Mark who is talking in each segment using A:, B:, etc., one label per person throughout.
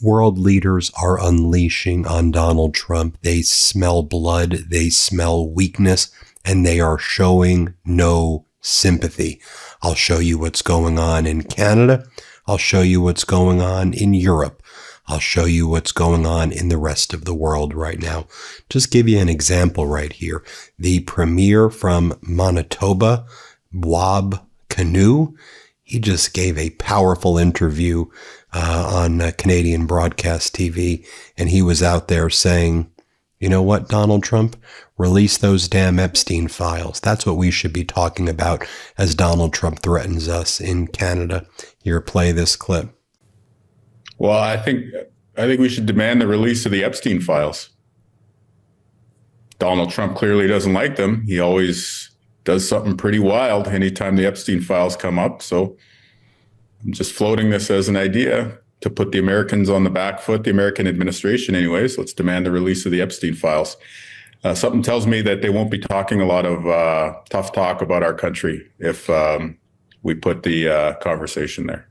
A: World leaders are unleashing on Donald Trump. They smell blood, they smell weakness, and they are showing no sympathy. I'll show you what's going on in Canada. I'll show you what's going on in Europe. I'll show you what's going on in the rest of the world right now. Just give you an example right here. The premier from Manitoba, Wab Kinew, he just gave a powerful interview on Canadian broadcast TV, and he was out there saying, you know what, Donald Trump? Release those damn Epstein files. That's what we should be talking about as Donald Trump threatens us in Canada. Here, play this clip.
B: Well, I think we should demand the release of the Epstein files. Donald Trump clearly doesn't like them. He always does something pretty wild anytime the Epstein files come up. So I'm just floating this as an idea to put the Americans on the back foot, the American administration anyways. Let's demand the release of the Epstein files. Something tells me that they won't be talking a lot of tough talk about our country if we put the conversation there.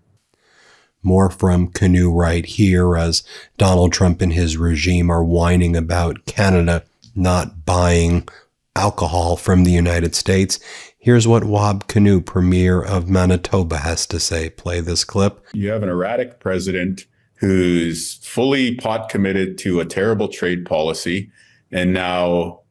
A: More from Kinew right here as Donald Trump and his regime are whining about Canada not buying alcohol from the United States. Here's what Wab Kinew, premier of Manitoba, has to say. Play this clip.
B: You have an erratic president who's fully pot committed to a terrible trade policy. And now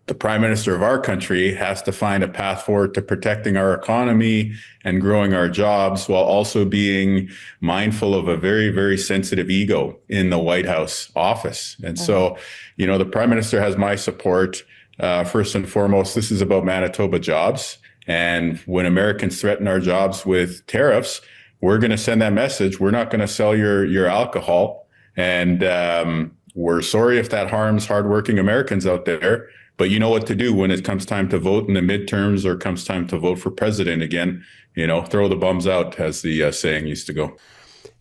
B: the prime minister of our country has to find a path forward to protecting our economy and growing our jobs while also being mindful of a very, very sensitive ego in the White House office. And so, you know, the prime minister has my support. First and foremost, this is about Manitoba jobs. And when Americans threaten our jobs with tariffs, we're going to send that message. We're not going to sell your alcohol. And we're sorry if that harms hardworking Americans out there. But you know what to do when it comes time to vote in the midterms or comes time to vote for president again. You know, throw the bums out, as the saying used to go.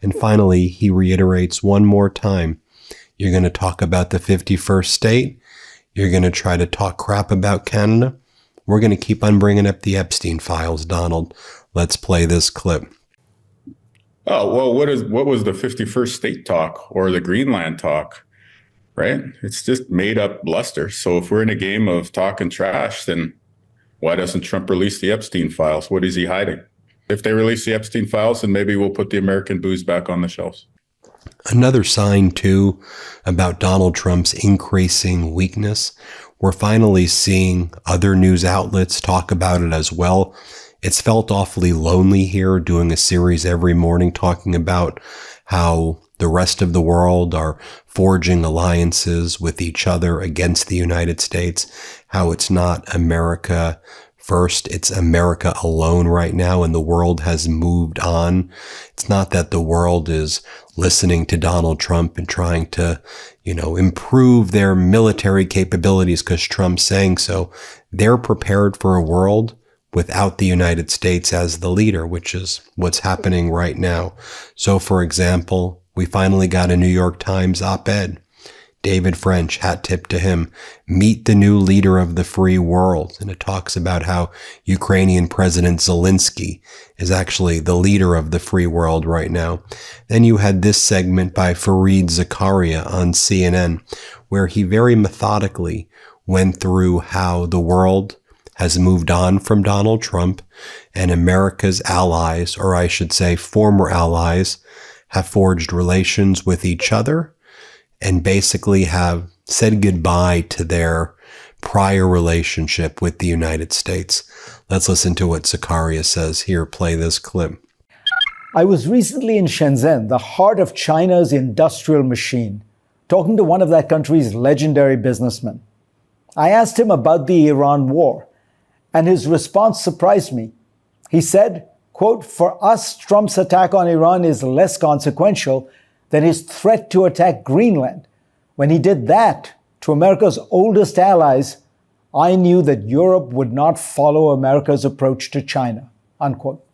A: And finally, he reiterates one more time. You're going to talk about the 51st state. You're going to try to talk crap about Canada. We're going to keep on bringing up the Epstein files, Donald. Let's play this clip.
B: Oh, well, what was the 51st state talk or the Greenland talk, right? It's just made up bluster. So if we're in a game of talking trash, then why doesn't Trump release the Epstein files? What is he hiding? If they release the Epstein files, then maybe we'll put the American booze back on the shelves.
A: Another sign, too, about Donald Trump's increasing weakness. We're finally seeing other news outlets talk about it as well. It's felt awfully lonely here, doing a series every morning talking about how the rest of the world are forging alliances with each other against the United States, how it's not America first, it's America alone right now, and the world has moved on. It's not that the world is listening to Donald Trump and trying to, improve their military capabilities because Trump's saying so. They're prepared for a world without the United States as the leader, which is what's happening right now. So, for example, we finally got a New York Times op-ed. David French, hat tip to him, meet the new leader of the free world. And it talks about how Ukrainian President Zelensky is actually the leader of the free world right now. Then you had this segment by Fareed Zakaria on CNN, where he very methodically went through how the world has moved on from Donald Trump and America's allies, or I should say former allies, have forged relations with each other and basically have said goodbye to their prior relationship with the United States. Let's listen to what Zakaria says. Here, play this clip.
C: I was recently in Shenzhen, the heart of China's industrial machine, talking to one of that country's legendary businessmen. I asked him about the Iran war, and his response surprised me. He said, quote, "For us, Trump's attack on Iran is less consequential than his threat to attack Greenland. When he did that to America's oldest allies, I knew that Europe would not follow America's approach to China," unquote.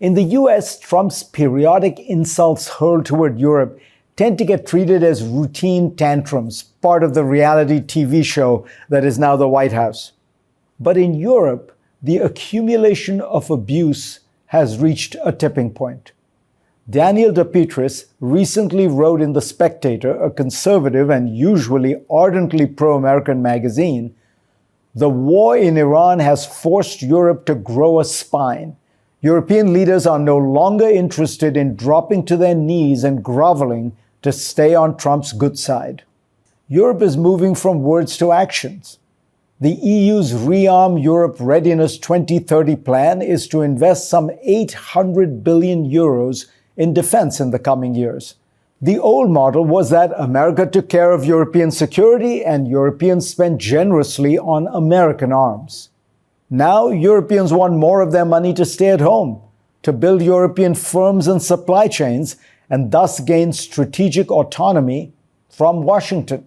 C: In the US, Trump's periodic insults hurled toward Europe tend to get treated as routine tantrums, part of the reality TV show that is now the White House. But in Europe, the accumulation of abuse has reached a tipping point. Daniel De Petris recently wrote in The Spectator, a conservative and usually ardently pro-American magazine, "The war in Iran has forced Europe to grow a spine. European leaders are no longer interested in dropping to their knees and groveling to stay on Trump's good side." Europe is moving from words to actions. The EU's Rearm Europe Readiness 2030 plan is to invest some 800 billion euros in defense in the coming years. The old model was that America took care of European security and Europeans spent generously on American arms. Now, Europeans want more of their money to stay at home, to build European firms and supply chains, and thus gain strategic autonomy from Washington.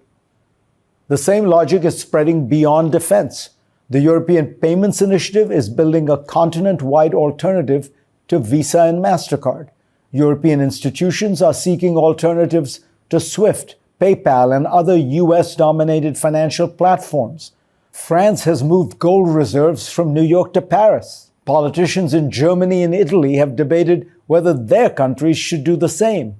C: The same logic is spreading beyond defense. The European Payments Initiative is building a continent-wide alternative to Visa and MasterCard. European institutions are seeking alternatives to SWIFT, PayPal, and other US-dominated financial platforms. France has moved gold reserves from New York to Paris. Politicians in Germany and Italy have debated whether their countries should do the same.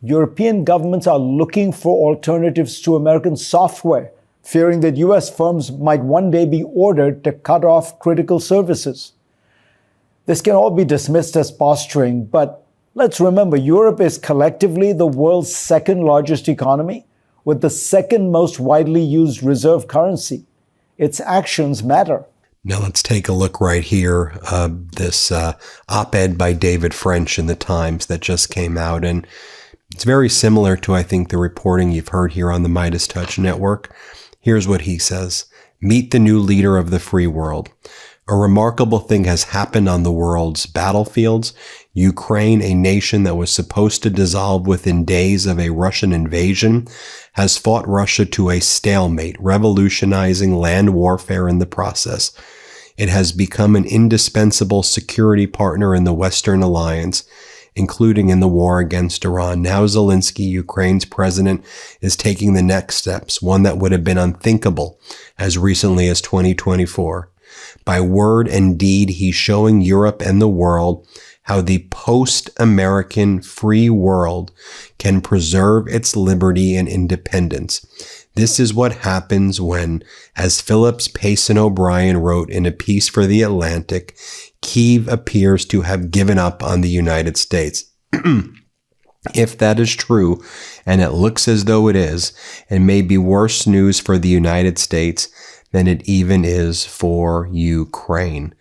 C: European governments are looking for alternatives to American software, fearing that US firms might one day be ordered to cut off critical services. This can all be dismissed as posturing, but let's remember, Europe is collectively the world's second largest economy, with the second most widely used reserve currency. Its actions matter.
A: Now let's take a look right here, this op-ed by David French in the Times that just came out. And it's very similar to, I think, the reporting you've heard here on the MeidasTouch network. Here's what he says. Meet the new leader of the free world. A remarkable thing has happened on the world's battlefields. Ukraine, a nation that was supposed to dissolve within days of a Russian invasion, has fought Russia to a stalemate, revolutionizing land warfare in the process. It has become an indispensable security partner in the Western alliance, including in the war against Iran. Now Zelensky, Ukraine's president, is taking the next steps, one that would have been unthinkable as recently as 2024. By word and deed, he's showing Europe and the world how the post-American free world can preserve its liberty and independence. This is what happens when, as Phillips Payson O'Brien wrote in a piece for The Atlantic, Kyiv appears to have given up on the United States. If that is true, and it looks as though it is, it may be worse news for the United States than it even is for Ukraine.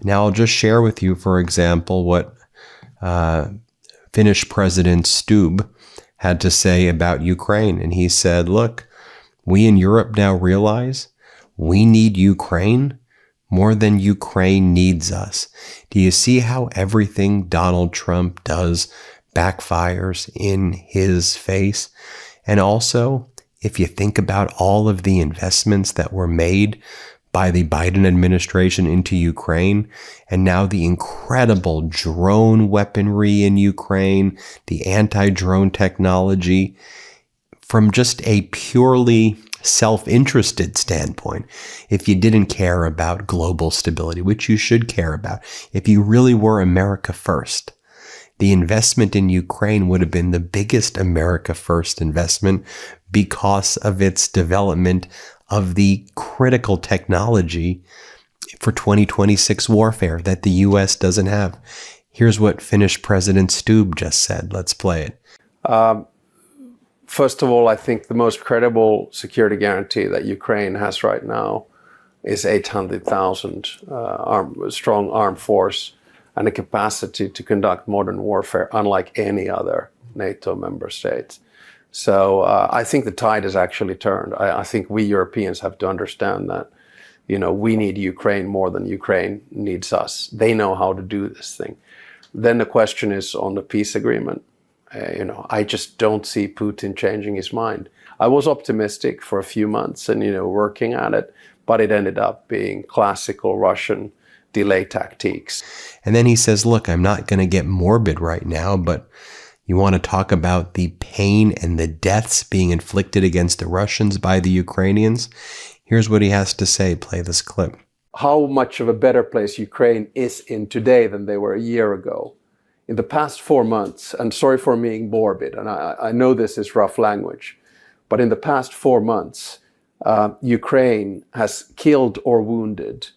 A: Now, I'll just share with you, for example, what Finnish President Stubb had to say about Ukraine. And he said, look, we in Europe now realize we need Ukraine more than Ukraine needs us. Do you see how everything Donald Trump does backfires in his face? And also, if you think about all of the investments that were made by the Biden administration into Ukraine, and now the incredible drone weaponry in Ukraine, the anti-drone technology, from just a purely self-interested standpoint, if you didn't care about global stability, which you should care about, if you really were America first, the investment in Ukraine would have been the biggest America first investment because of its development of the critical technology for 2026 warfare that the U.S. doesn't have. Here's what Finnish President Stubb just said. Let's play it.
D: First of all, I think the most credible security guarantee that Ukraine has right now is 800,000 strong armed force and a capacity to conduct modern warfare unlike any other NATO member state. So I think the tide has actually turned. I think we Europeans have to understand that, we need Ukraine more than Ukraine needs us. They know how to do this thing. Then the question is on the peace agreement. I just don't see Putin changing his mind. I was optimistic for a few months and, working at it, but it ended up being classical Russian delay tactics.
A: And then he says, look, I'm not going to get morbid right now, but you want to talk about the pain and the deaths being inflicted against the Russians by the Ukrainians? Here's what he has to say. Play this clip.
D: How much of a better place Ukraine is in today than they were a year ago in the past 4 months, and sorry for being morbid, and I know this is rough language, but in the past 4 months, Ukraine has killed or wounded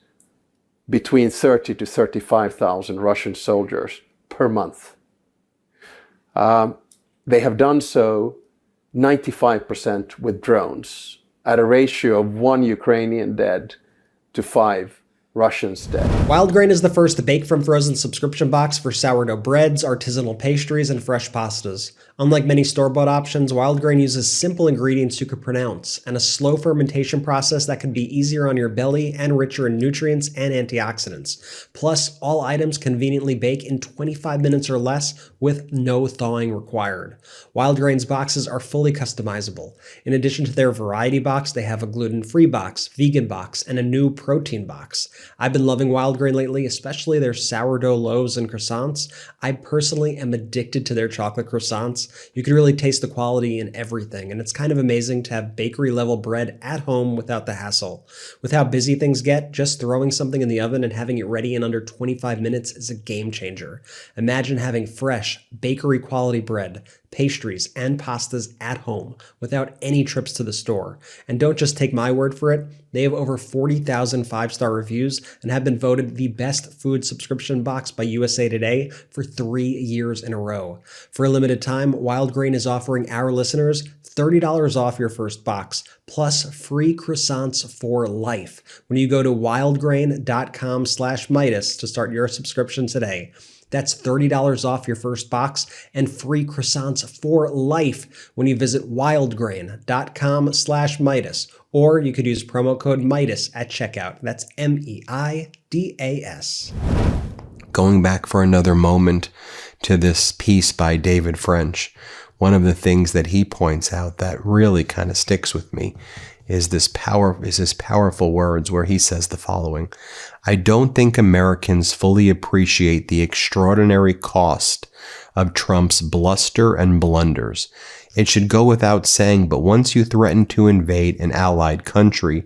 D: between 30 to 35,000 Russian soldiers per month. They have done so 95% with drones, at a ratio of 1 Ukrainian dead to 5 Russians dead.
E: Wildgrain is the first bake from frozen subscription box for sourdough breads, artisanal pastries, and fresh pastas. Unlike many store-bought options, Wildgrain uses simple ingredients you could pronounce and a slow fermentation process that can be easier on your belly and richer in nutrients and antioxidants. Plus, all items conveniently bake in 25 minutes or less with no thawing required. Wildgrain's boxes are fully customizable. In addition to their variety box, they have a gluten-free box, vegan box, and a new protein box. I've been loving Wildgrain lately, especially their sourdough loaves and croissants. I personally am addicted to their chocolate croissants. You can really taste the quality in everything, and it's kind of amazing to have bakery-level bread at home without the hassle. With how busy things get, just throwing something in the oven and having it ready in under 25 minutes is a game changer. Imagine having fresh, bakery-quality bread, pastries, and pastas at home without any trips to the store. And don't just take my word for it. They have over 40,000 5-star reviews and have been voted the best food subscription box by USA Today for 3 years in a row. For a limited time, Wildgrain is offering our listeners $30 off your first box, plus free croissants for life when you go to wildgrain.com/Meidas to start your subscription today. That's $30 off your first box and free croissants for life when you visit wildgrain.com/Meidas, or you could use promo code Meidas at checkout. That's MEIDAS.
A: Going back for another moment to this piece by David French, one of the things that he points out that really kind of sticks with me is his powerful words where he says the following: I don't think Americans fully appreciate the extraordinary cost of Trump's bluster and blunders. It should go without saying, but once you threaten to invade an allied country,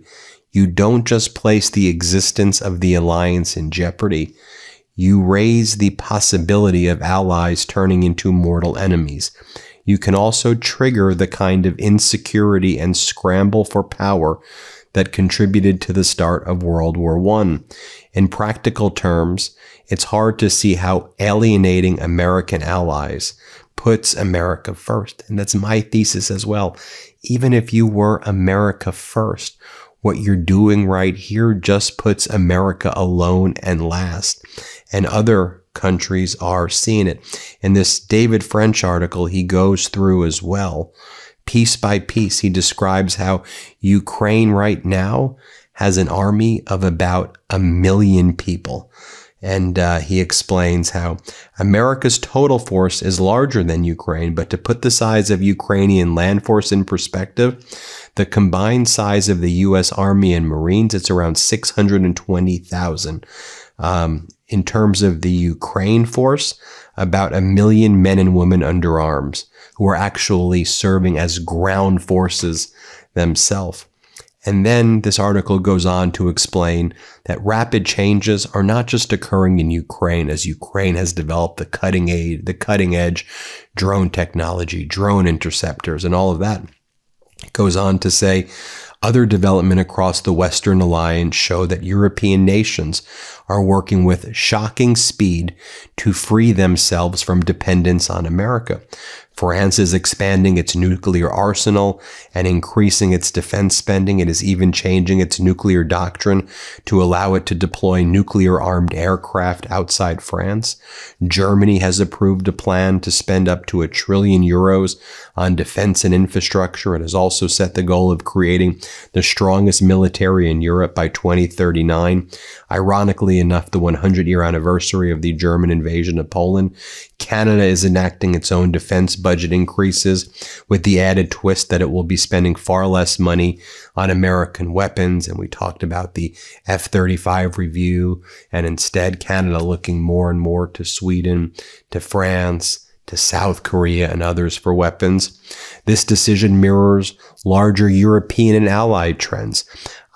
A: you don't just place the existence of the alliance in jeopardy. You raise the possibility of allies turning into mortal enemies. You can also trigger the kind of insecurity and scramble for power that contributed to the start of World War I. In practical terms, it's hard to see how alienating American allies puts America first. And that's my thesis as well. Even if you were America first, what you're doing right here just puts America alone and last. And other countries are seeing it. In this David French article, he goes through as well, piece by piece. He describes how Ukraine right now has an army of about 1 million people. And he explains how America's total force is larger than Ukraine, but to put the size of Ukrainian land force in perspective, the combined size of the U.S. Army and Marines, it's around 620,000. In terms of the Ukraine force, about 1 million men and women under arms who are actually serving as ground forces themselves. And then this article goes on to explain that rapid changes are not just occurring in Ukraine, as Ukraine has developed the cutting edge drone technology, drone interceptors, and all of that. It goes on to say, other development across the Western Alliance show that European nations are working with shocking speed to free themselves from dependence on America. France is expanding its nuclear arsenal and increasing its defense spending. It is even changing its nuclear doctrine to allow it to deploy nuclear-armed aircraft outside France. Germany has approved a plan to spend up to €1 trillion on defense and infrastructure. It has also set the goal of creating the strongest military in Europe by 2039. Ironically enough, the 100-year anniversary of the German invasion of Poland. Canada is enacting its own defense budget increases with the added twist that it will be spending far less money on American weapons. And we talked about the F-35 review, and instead Canada looking more and more to Sweden, to France, to South Korea and others for weapons. This decision mirrors larger European and allied trends.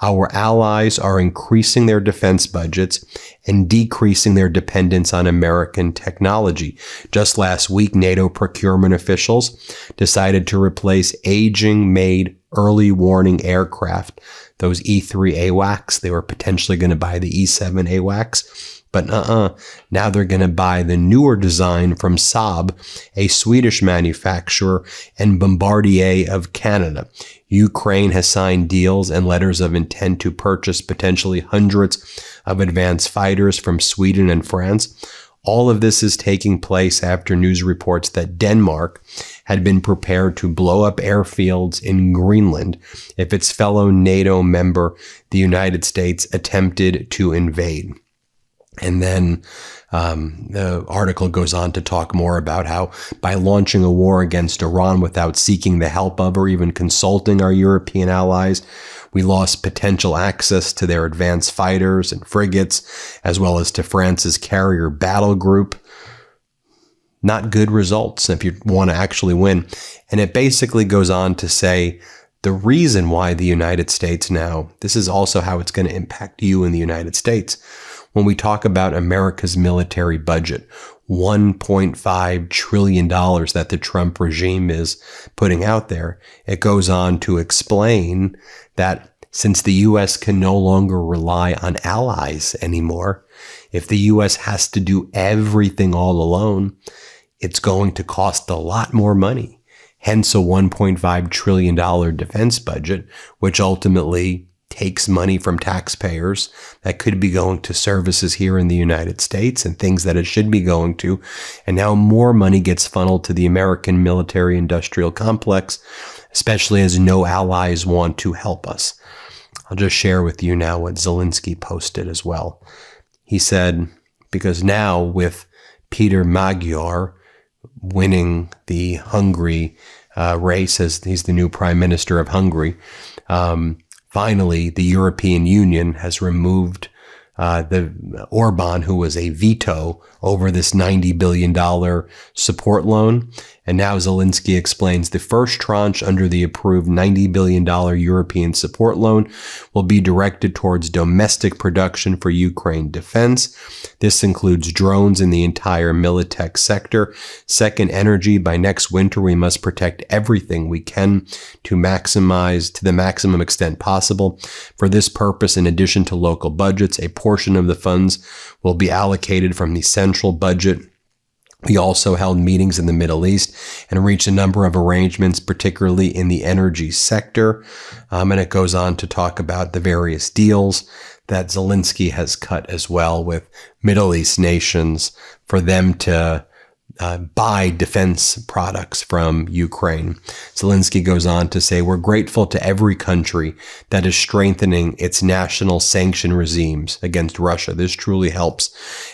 A: Our allies are increasing their defense budgets and decreasing their dependence on American technology. Just last week, NATO procurement officials decided to replace aging made early warning aircraft, those E3 AWACS. They were potentially going to buy the E7 AWACS, but now they're going to buy the newer design from Saab, a Swedish manufacturer, and Bombardier of Canada. Ukraine has signed deals and letters of intent to purchase potentially hundreds of advanced fighters from Sweden and France. All of this is taking place after news reports that Denmark had been prepared to blow up airfields in Greenland if its fellow NATO member, the United States, attempted to invade. And then the article goes on to talk more about how by launching a war against Iran without seeking the help of or even consulting our European allies, we lost potential access to their advanced fighters and frigates, as well as to France's carrier battle group. Not good results if you want to actually win. And it basically goes on to say the reason why the United States now, this is also how it's going to impact you in the United States. When we talk about America's military budget, $1.5 trillion that the Trump regime is putting out there, it goes on to explain that since the U.S. can no longer rely on allies anymore, if the U.S. has to do everything all alone, it's going to cost a lot more money. Hence a $1.5 trillion defense budget, which ultimately takes money from taxpayers that could be going to services here in the United States and things that it should be going to. And now more money gets funneled to the American military industrial complex, especially as no allies want to help us. I'll just share with you now what Zelensky posted as well. He said, because now with Peter Magyar winning the Hungary race as he's the new prime minister of Hungary, finally, the European Union has removed the Orban, who was a veto over this $90 billion support loan. And now Zelensky explains the first tranche under the approved $90 billion European support loan will be directed towards domestic production for Ukraine defense. This includes drones in the entire Militech sector. Second, energy. By next winter, we must protect everything we can to the maximum extent possible. For this purpose, in addition to local budgets, a portion of the funds will be allocated from the central budget. We also held meetings in the Middle East and reached a number of arrangements, particularly in the energy sector. And it goes on to talk about the various deals that Zelensky has cut as well with Middle East nations for them to buy defense products from Ukraine. Zelensky goes on to say, we're grateful to every country that is strengthening its national sanction regimes against Russia. This truly helps.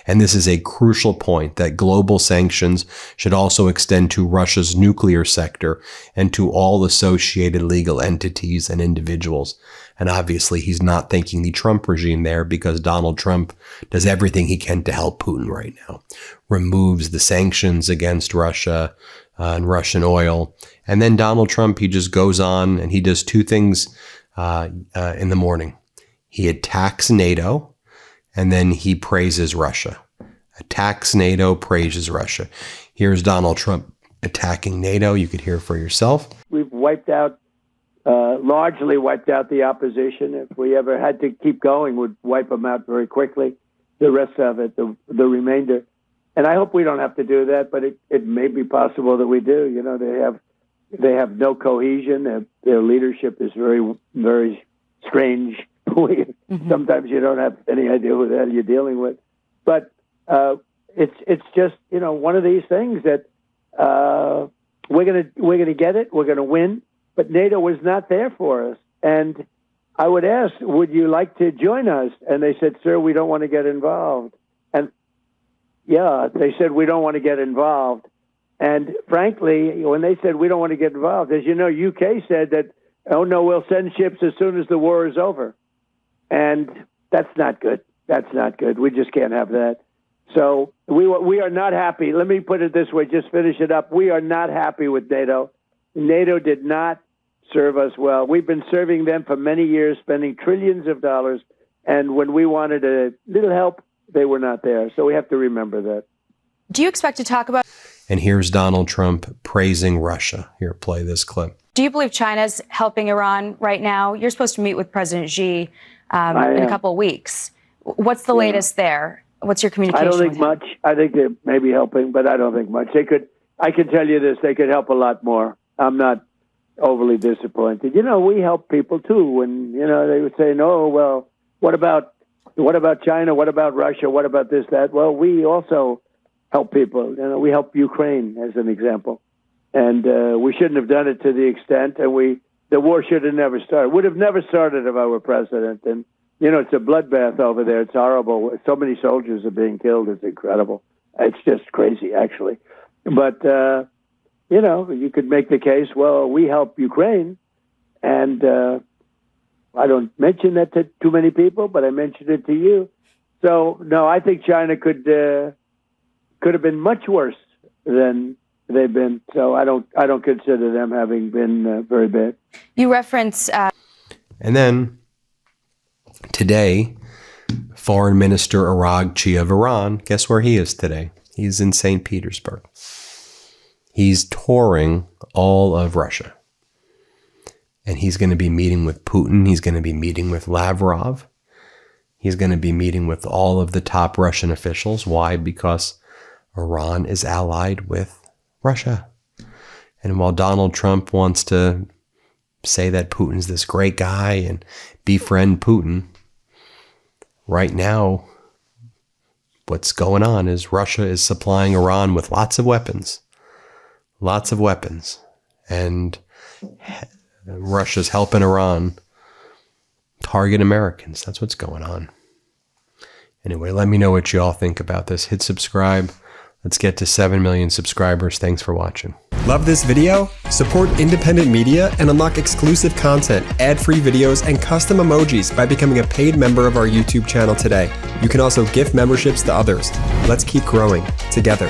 A: And this is a crucial point that global sanctions should also extend to Russia's nuclear sector and to all associated legal entities and individuals. And obviously, he's not thanking the Trump regime there because Donald Trump does everything he can to help Putin right now. Removes the sanctions against Russia and Russian oil. And then Donald Trump, he just goes on and he does two things in the morning. He attacks NATO and then he praises Russia. Attacks NATO, praises Russia. Here's Donald Trump attacking NATO. You could hear for yourself.
F: We've largely wiped out the opposition. If we ever had to keep going, we'd wipe them out very quickly. The rest of it, the remainder. And I hope we don't have to do that, but it may be possible that we do. You know, they have no cohesion. Their leadership is very, very strange. Sometimes you don't have any idea who the hell you're dealing with. But it's just, you know, one of these things that we're gonna get it. We're gonna win. But NATO was not there for us. And I would ask, would you like to join us? And they said, sir, we don't want to get involved. And yeah, they said, we don't want to get involved. And frankly, when they said, we don't want to get involved, as you know, UK said that, oh no, we'll send ships as soon as the war is over. And that's not good. That's not good. We just can't have that. So we are not happy. Let me put it this way, just finish it up. We are not happy with NATO. NATO did not serve us well. We've been serving them for many years, spending trillions of dollars. And when we wanted a little help, they were not there. So we have to remember that.
G: Do you expect to talk about...
A: And here's Donald Trump praising Russia. Here, play this clip.
G: Do you believe China's helping Iran right now? You're supposed to meet with President Xi in a couple of weeks. What's the latest there? What's your communication?
F: I don't think much. I think they may be helping, but I don't think much. They could. I can tell you this: they could help a lot more. I'm not overly disappointed. You know, we help people too. When they would say, "No, well, what about China? What about Russia? What about this, that?" Well, we also help people. We help Ukraine as an example, and we shouldn't have done it to the extent. And the war should have never started. Would have never started if I were president. And it's a bloodbath over there. It's horrible. So many soldiers are being killed. It's incredible. It's just crazy, actually. But you could make the case. Well, we help Ukraine, and I don't mention that to too many people, but I mentioned it to you. So no, I think China could have been much worse than they've been. So I don't consider them having been very bad.
G: You reference,
A: and then today, Foreign Minister Araghchi of Iran. Guess where he is today? He's in St. Petersburg. He's touring all of Russia. And he's going to be meeting with Putin. He's going to be meeting with Lavrov. He's going to be meeting with all of the top Russian officials. Why? Because Iran is allied with Russia. And while Donald Trump wants to say that Putin's this great guy and befriend Putin, right now, what's going on is Russia is supplying Iran with lots of weapons. Lots of weapons. And Russia's helping Iran target Americans. That's what's going on. Anyway, let me know what you all think about this. Hit subscribe. Let's get to 7 million subscribers. Thanks for watching.
E: Love this video? Support independent media and unlock exclusive content, ad-free videos, and custom emojis by becoming a paid member of our YouTube channel today. You can also gift memberships to others. Let's keep growing together.